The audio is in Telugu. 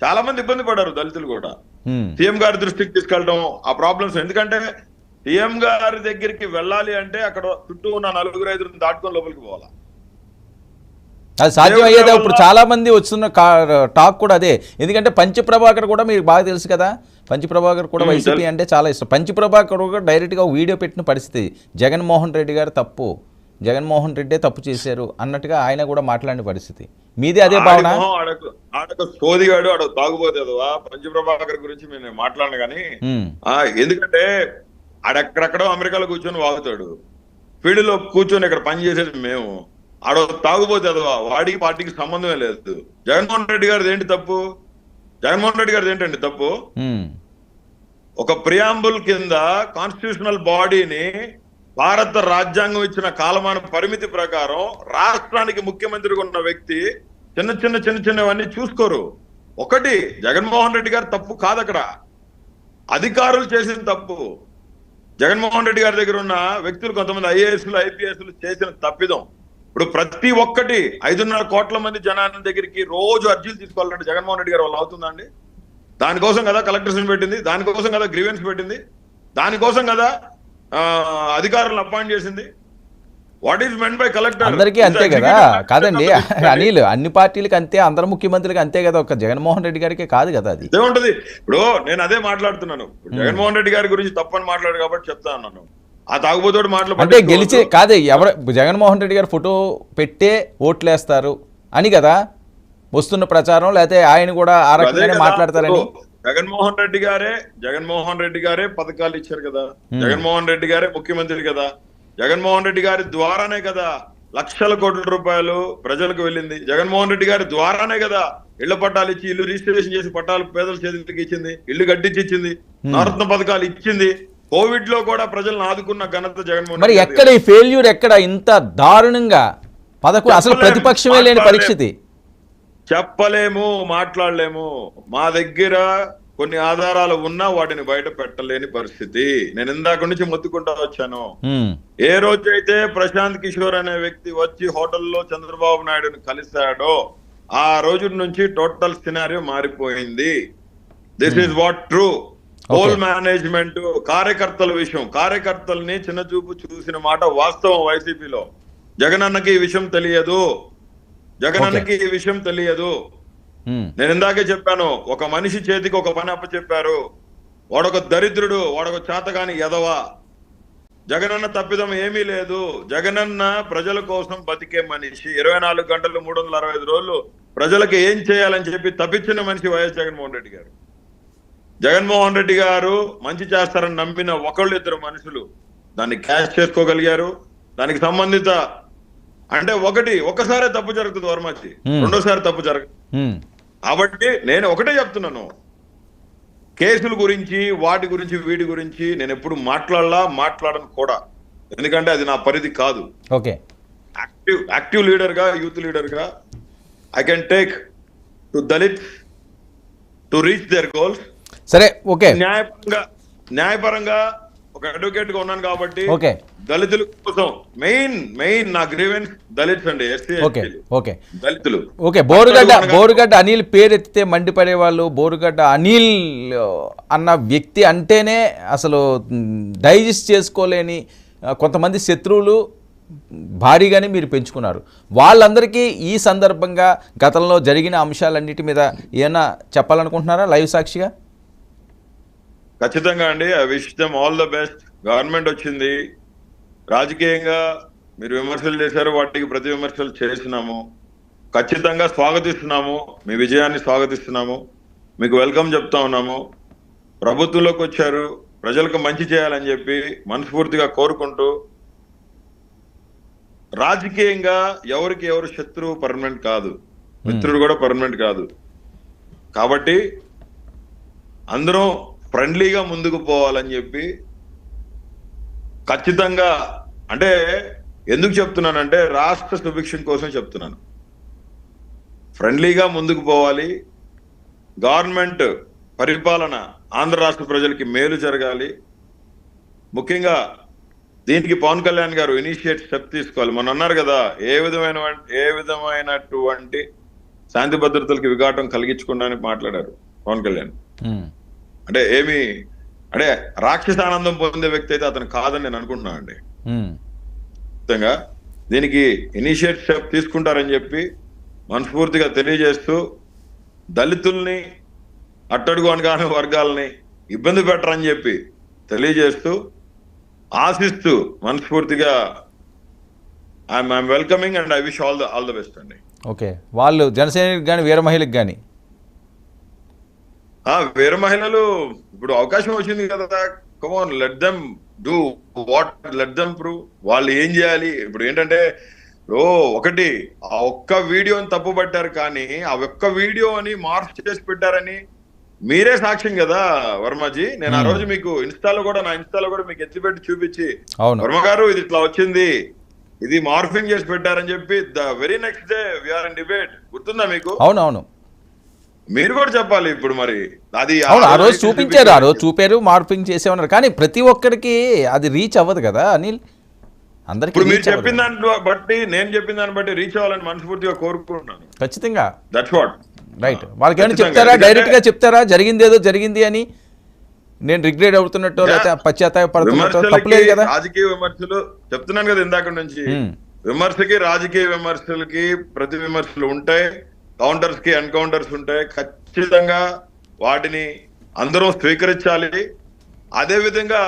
చాలా మంది ఇబ్బంది పడ్డారు దళితులు కూడా. సీఎం గారి దృష్టికి తీసుకెళ్ళడం ఆ ప్రాబ్లమ్స్. ఎందుకంటే సీఎం గారి దగ్గరికి వెళ్ళాలి అంటే అక్కడ చుట్టూ ఉన్న 4-5 దాటుకొని లోపలికి పోవాలా. అది సాధ్యం అయ్యేదా? ఇప్పుడు చాలా మంది వస్తున్న టాక్ కూడా అదే. ఎందుకంటే పంచప్రభాకర్ కూడా మీకు బాగా తెలుసు కదా, పంచప్రభాకర్ కూడా వైసీపీ అంటే చాలా ఇష్టం. పంచప్రభాకర్ కూడా డైరెక్ట్గా వీడియో పెట్టిన పరిస్థితి, జగన్మోహన్ రెడ్డి గారు తప్పు, జగన్మోహన్ రెడ్డే తప్పు చేశారు అన్నట్టుగా ఆయన కూడా మాట్లాడిన పరిస్థితి. మీది అదే భావన? ఆడొక సోదిగాడు, ఆడ తాగుబోతే పంచప్రభాకర్ గురించి నేను మాట్లాడను కానీ, ఎందుకంటే ఆడెక్కడెక్కడో అమెరికాలో కూర్చొని వాగుతాడు, ఫీల్డ్ లో కూర్చొని ఇక్కడ పని చేసేది మేము. ఆడ తాగుబోతే అదవా, వాడికి పార్టీకి సంబంధమే లేదు. జగన్మోహన్ రెడ్డి గారిది ఏంటి తప్పు? జగన్మోహన్ రెడ్డి గారిది ఏంటండి తప్పు? ఒక ప్రియాంబుల్ కింద కాన్స్టిట్యూషనల్ బాడీని భారత రాజ్యాంగం ఇచ్చిన కాలమాన పరిమితి ప్రకారం రాష్ట్రానికి ముఖ్యమంత్రిగా ఉన్న వ్యక్తి చిన్న చిన్నవన్నీ చూసుకోరు. ఒకటి, జగన్మోహన్ రెడ్డి గారు తప్పు కాదు, అక్కడ అధికారులు చేసిన తప్పు. జగన్మోహన్ రెడ్డి గారి దగ్గర ఉన్న వ్యక్తులు కొంతమంది ఐఏఎస్లు ఐపీఎస్లు చేసిన తప్పిదం. ఇప్పుడు ప్రతి ఒక్కటి 5.5 కోట్ల మంది జనాల దగ్గరికి రోజు అర్జీలు తీసుకోవాలంటే జగన్మోహన్ రెడ్డి గారు వాళ్ళు అవుతుందండి? దానికోసం కదా కలెక్టర్స్ పెట్టింది, దానికోసం కదా గ్రీవెన్స్ పెట్టింది, దానికోసం కదా అధికారులను అపాయింట్ చేసింది. What is meant by collector? అందరికీ అంతే కదా కాదండి అనిల్, అన్ని పార్టీలకు అంతే, అందరు ముఖ్యమంత్రులకు అంతే కదా, ఒక జగన్మోహన్ రెడ్డి గారికి కాదు కదా అది. అదే ఉంటది. ఇప్పుడు నేను అదే మాట్లాడుతున్నాను, జగన్మోహన్ రెడ్డి గారి గురించి తప్పని మాట్లాడు కాబట్టి చెప్తా ఉన్నాను. ఆ తాగుబోతోడు మాట్లాడు అంటే గెలిచి కాదే, ఎవరు జగన్మోహన్ రెడ్డి గారు ఫోటో పెట్టే ఓట్లేస్తారు అని కదా వస్తున్న ప్రచారం, లేకపోతే ఆయన కూడా ఆ రకంగానే మాట్లాడతారని. జగన్మోహన్ రెడ్డి గారే పథకాలు ఇచ్చారు కదా, జగన్మోహన్ రెడ్డి గారే ముఖ్యమంత్రి కదా, జగన్మోహన్ రెడ్డి గారి ద్వారానే కదా లక్షల కోట్ల రూపాయలు ప్రజలకు వెళ్ళింది, జగన్మోహన్ రెడ్డి గారి ద్వారానే కదా ఇళ్ల పట్టాలు ఇచ్చి, ఇల్లు రిజిస్ట్రేషన్ చేసి పట్టాలు పేదల చేతులకి ఇచ్చింది, ఇల్లు కట్టించి ఇచ్చింది, నవరత్న పథకాలు ఇచ్చింది. కోవిడ్ లో కూడా ప్రజలను ఆదుకున్న ఘనత జగన్మోహన్. మరి ఎక్కడ ఈ ఫెయిల్యూర్, ఎక్కడ ఇంత దారుణంగా అసలు ప్రతిపక్షమే లేని పరిస్థితి? చెప్పలేము, మాట్లాడలేము. మా దగ్గర కొన్ని ఆధారాలు ఉన్నా వాటిని బయట పెట్టలేని పరిస్థితి. నేను ఇందాక నుంచి మొత్తుకుంటా వచ్చాను. ఏ రోజైతే ప్రశాంత్ కిషోర్ అనే వ్యక్తి వచ్చి హోటల్లో చంద్రబాబు నాయుడుని కలిశాడో ఆ రోజు నుంచి టోటల్ సినారియో మారిపోయింది. This is what true. Whole management, కార్యకర్తల విషయం, కార్యకర్తల్ని చిన్న చూపు చూసిన మాట వాస్తవం. వైసీపీలో జగనన్నకి ఈ విషయం తెలియదు, జగనన్నకి ఈ విషయం తెలియదు. నేను ఇందాకే చెప్పాను, ఒక మనిషి చేతికి ఒక పని అప్పచెప్పారు, వాడొక దరిద్రుడు, వాడొక చేతగాని ఎదవా. జగనన్న తప్పిదం ఏమీ లేదు. జగనన్న ప్రజల కోసం బతికే మనిషి. 24 గంటలు 365 రోజులు ప్రజలకు ఏం చేయాలని చెప్పి తప్పించిన మనిషి వైఎస్ జగన్మోహన్ రెడ్డి గారు. జగన్మోహన్ రెడ్డి గారు మంచి చేస్తారని నమ్మిన ఒకళ్ళిద్దరు మనుషులు దాన్ని క్యాష్ చేసుకోగలిగారు. దానికి సంబంధిత అంటే ఒక్కసారే తప్పు జరుగుతుంది వర్మచ్చి, రెండోసారి తప్పు జరగదు. కాబట్టి నేను ఒకటే చెప్తున్నాను, కేసుల గురించి వాటి గురించి వీటి గురించి నేను ఎప్పుడు మాట్లాడను కూడా, ఎందుకంటే అది నా పరిధి కాదు. ఓకే, యాక్టివ్ లీడర్ గా, యూత్ లీడర్ గా I can take to Dalit to reach there goals. సరే, ఓకే, న్యాయపరంగా ఒక అడ్వకేట్ గా ఉన్నాను కాబట్టి దళితుల కోసం మెయిన్ నా గ్రీవెన్స్ దళిత్స్ అండి, దళితులు. ఓకే, బోరుగడ్డ అనిల్ పేరెత్తితే మండిపడే వాళ్ళు, బోరుగడ్డ అనిల్ అన్న వ్యక్తి అంటేనే అసలు డైజెస్ట్ చేసుకోలేని కొంతమంది శత్రువులు భారీగానే మీరు పెంచుకున్నారు. వాళ్ళందరికీ ఈ సందర్భంగా గతంలో జరిగిన అంశాలన్నిటి మీద ఏమైనా చెప్పాలనుకుంటున్నారా లైవ్ సాక్షిగా? ఖచ్చితంగా అండి. I wish them all the best. Government వచ్చింది, రాజకీయంగా మీరు విమర్శలు చేశారు, వాటికి ప్రతి విమర్శలు చేస్తున్నాము, ఖచ్చితంగా స్వాగతిస్తున్నాము, మీ విజయాన్ని స్వాగతిస్తున్నాము, మీకు వెల్కమ్ చెప్తా ఉన్నాము. ప్రభుత్వంలోకి వచ్చారు, ప్రజలకు మంచి చేయాలని చెప్పి మనస్ఫూర్తిగా కోరుకుంటూ, రాజకీయంగా ఎవరికి ఎవరు శత్రువు పర్మనెంట్ కాదు, మిత్రుడు కూడా పర్మనెంట్ కాదు. కాబట్టి అందరం ఫ్రెండ్లీగా ముందుకు పోవాలని చెప్పి ఖచ్చితంగా, అంటే ఎందుకు చెప్తున్నానంటే రాష్ట్ర సుభిక్షం కోసం చెప్తున్నాను. ఫ్రెండ్లీగా ముందుకు పోవాలి, గవర్నమెంట్ పరిపాలన ఆంధ్ర రాష్ట్ర ప్రజలకి మేలు జరగాలి. ముఖ్యంగా దీనికి పవన్ కళ్యాణ్ గారు ఇనిషియేట్ స్టెప్ తీసుకోవాలి. మొన్న అన్నారు కదా, ఏ విధమైనటువంటి శాంతి భద్రతలకి విఘాటం కలిగించకుండా మాట్లాడారు పవన్ కళ్యాణ్. అంటే అంటే రాక్షస ఆనందం పొందే వ్యక్తి అయితే అతను కాదని నేను అనుకుంటున్నాను అండి. ఖచ్చితంగా దీనికి ఇనిషియేటివ్ స్టెప్ తీసుకుంటారని చెప్పి మనస్ఫూర్తిగా తెలియజేస్తూ, దళితుల్ని అట్టడుగు అనగానే వర్గాలని ఇబ్బంది పెట్టరని చెప్పి తెలియజేస్తూ, ఆశిస్తూ మనస్ఫూర్తిగా I'm welcoming and I wish all the best అండి. ఓకే, వాళ్ళు జనసేనకి కానీ వీర మహిళకి కానీ వేరే మహిళలు ఇప్పుడు అవకాశం వచ్చింది కదా, come on let them do what, let them prove. వాళ్ళు ఏం చేయాలి ఇప్పుడు ఏంటంటే, ఒకటి ఆ ఒక్క వీడియోని తప్పు పట్టారు, కానీ ఆ ఒక్క వీడియోని మార్పు చేసి పెట్టారని మీరే సాక్ష్యం కదా వర్మజీ. నేను ఆ రోజు మీకు నా ఇన్స్టాలో కూడా మీకు ఎత్తిపెట్టి చూపించి, వర్మ గారు ఇది ఇట్లా వచ్చింది, ఇది మార్ఫింగ్ చేసి పెట్టారని చెప్పి the very next day we are in debate. గుర్తుందా మీకు? అవునవును, మీరు కూడా చెప్పాలి ఇప్పుడు. మరి అది ఆ రోజు చూపించారు, ఆ రోజు చూపారు, మార్పింగ్ చేసేమన్నారు, కానీ ప్రతి ఒక్కరికి అది రీచ్ అవ్వదు కదా అనిల్. అందరికి ఇప్పుడు మీరు చెప్పిన దాన్ని బట్టి, నేను చెప్పిన దాన్ని బట్టి రీచ్ అవ్వాలని మనస్ఫూర్తిగా కోరుకుంటున్నాను. ఖచ్చితంగా, దట్స్ వాట్. రైట్. వాళ్ళకి ఏమైనా చెప్తారా, డైరెక్ట్ గా చెప్తారా జరిగింది ఏదో జరిగింది అని, నేను రిగ్రెట్ అవుతున్నట్టు లేకపోతే పశ్చాత్తాపడుతున్నట్టు తప్పలేదు కదా. రాజకీయ విమర్శలు చెప్తున్నాను కదా ఇందాక నుంచి, విమర్శకి రాజకీయ విమర్శలకి ప్రతి విమర్శలు ఉంటాయి, కౌంటర్స్ కి ఎన్కౌంటర్స్ ఉంటాయి. ఖచ్చితంగా వాటిని అందరం స్వీకరించాలి. అదే విధంగా